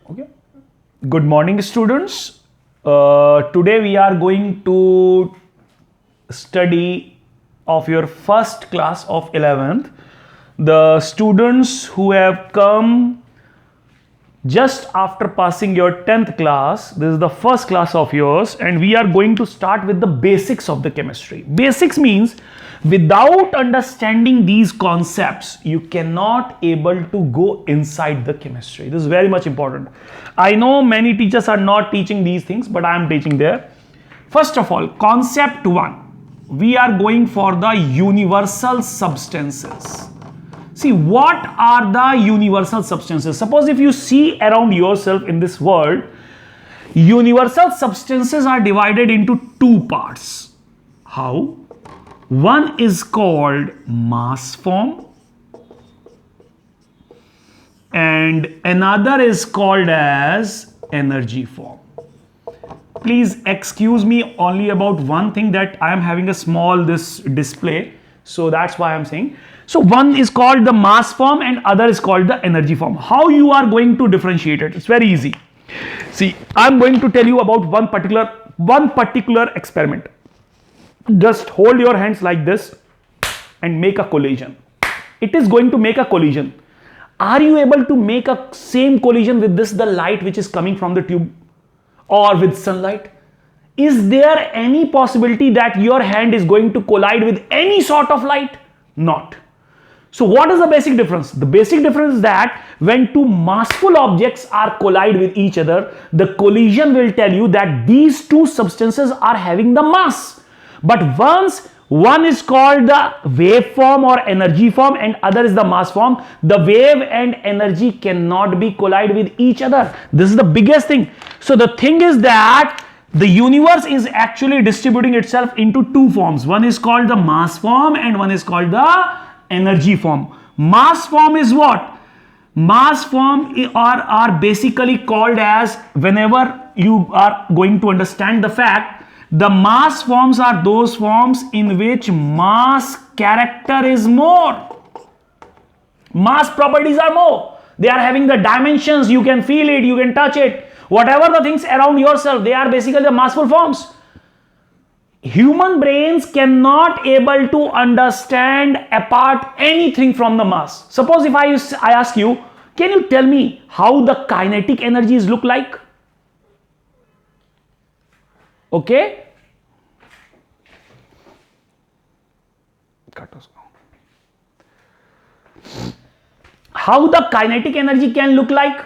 Okay. Good morning, students. Today we are going to study of your first class of 11th. The students who have come just after passing your 10th class, this is the first class of yours, and we are going to start with the basics of the chemistry. Basics means without understanding these concepts, you cannot able to go inside the chemistry. This is very much important. I know many teachers are not teaching these things, but I am teaching there. First of all, concept 1. We are going for the universal substances. See, what are the universal substances? Suppose if you see around yourself in this world, universal substances are divided into two parts. How? One is called mass form and another is called as energy form. Please excuse me only about one thing, that I am having a small this display, so that's why I am saying. So one is called the mass form and other is called the energy form. How you are going to differentiate it? It's very easy. See, I'm going to tell you about one particular experiment. Just hold your hands like this and make a collision. It is going to make a collision. Are you able to make a same collision with the light which is coming from the tube or with sunlight? Is there any possibility that your hand is going to collide with any sort of light? Not. So what is the basic difference? The basic difference is that when two massful objects are collide with each other, the collision will tell you that these two substances are having the mass. But once one is called the wave form or energy form and other is the mass form, the wave and energy cannot be collide with each other. This is the biggest thing. So the thing is that the universe is actually distributing itself into two forms. One is called the mass form and one is called the energy form. Mass form is what? Mass form are basically called as, whenever you are going to understand the fact, the mass forms are those forms in which mass character is more. Mass properties are more. They are having the dimensions, you can feel it, you can touch it. Whatever the things around yourself, they are basically the massful forms. Human brains cannot able to understand apart anything from the mass. Suppose if I ask you, can you tell me how the kinetic energies look like? Okay? How the kinetic energy can look like,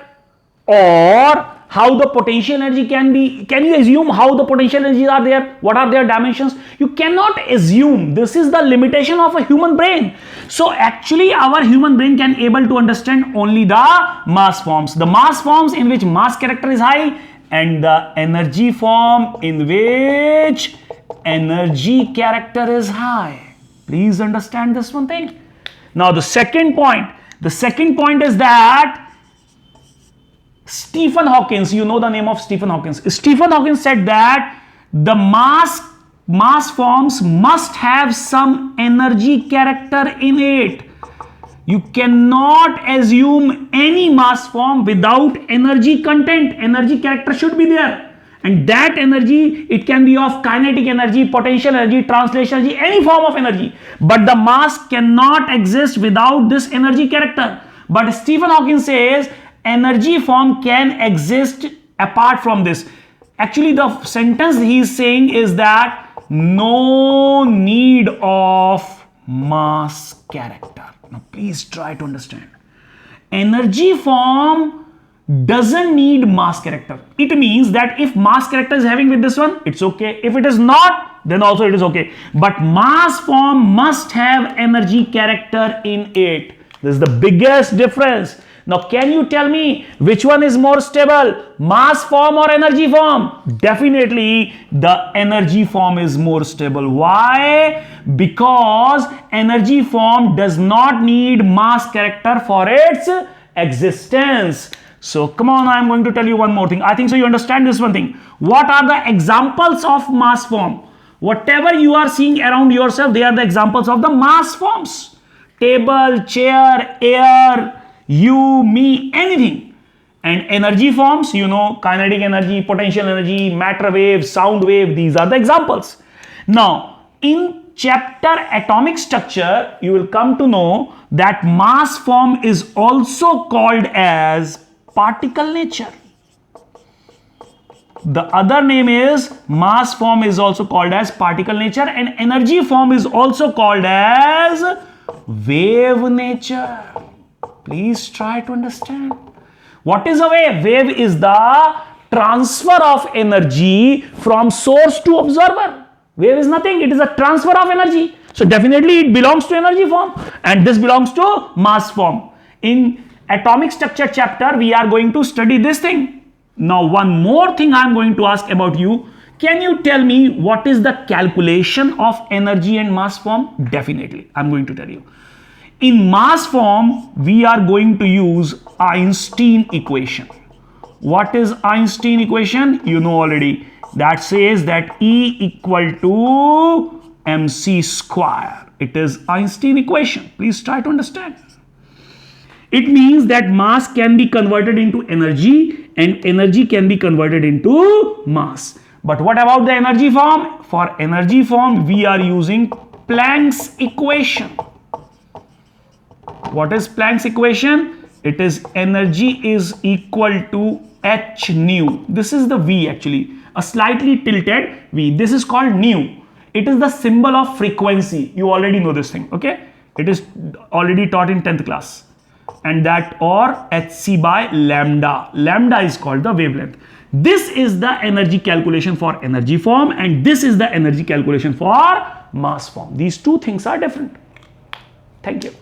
or how the potential energy can be. Can you assume how the potential energies are there? What are their dimensions? You cannot assume. This is the limitation of a human brain. So actually our human brain can able to understand only the mass forms. The mass forms in which mass character is high and the energy form in which energy character is high. Please understand this one thing. Now the second point is that Stephen Hawking, you know the name of Stephen Hawking. Stephen Hawking said that the mass forms must have some energy character in it. You cannot assume any mass form without energy content. Energy character should be there. And that energy, it can be of kinetic energy, potential energy, translation energy, any form of energy. But the mass cannot exist without this energy character. But Stephen Hawking says energy form can exist apart from this. Actually, the sentence he is saying is that no need of mass character. Now, please try to understand. Energy form doesn't need mass character. It means that if mass character is having with this one, it's okay. If it is not, then also it is okay. But mass form must have energy character in it. This is the biggest difference. Now, can you tell me which one is more stable, mass form or energy form? Definitely the energy form is more stable. Why? Because energy form does not need mass character for its existence. So come on, I am going to tell you one more thing. I think so you understand this one thing. What are the examples of mass form? Whatever you are seeing around yourself, they are the examples of the mass forms. Table, chair, air, you, me, anything. And energy forms, you know, kinetic energy, potential energy, matter wave, sound wave, these are the examples. Now, in chapter atomic structure, you will come to know that mass form is also called as particle nature. The other name is mass form is also called as particle nature, and energy form is also called as wave nature. Please try to understand. What is a wave? Wave is the transfer of energy from source to observer. Wave is nothing, it is a transfer of energy. So definitely it belongs to energy form, and this belongs to mass form. In atomic structure chapter, we are going to study this thing. Now, one more thing I am going to ask about you. Can you tell me what is the calculation of energy and mass form? Definitely, I am going to tell you. In mass form, we are going to use Einstein equation. What is Einstein equation? You know already. That says that E equal to mc square. It is Einstein equation. Please try to understand. It means that mass can be converted into energy and energy can be converted into mass. But what about the energy form? For energy form, we are using Planck's equation. What is Planck's equation? It is energy is equal to h nu. This is the V actually, a slightly tilted V. This is called nu. It is the symbol of frequency. You already know this thing, okay? It is already taught in 10th class. And that, or hc by lambda. Lambda is called the wavelength. This is the energy calculation for energy form, and this is the energy calculation for mass form. These two things are different. Thank you.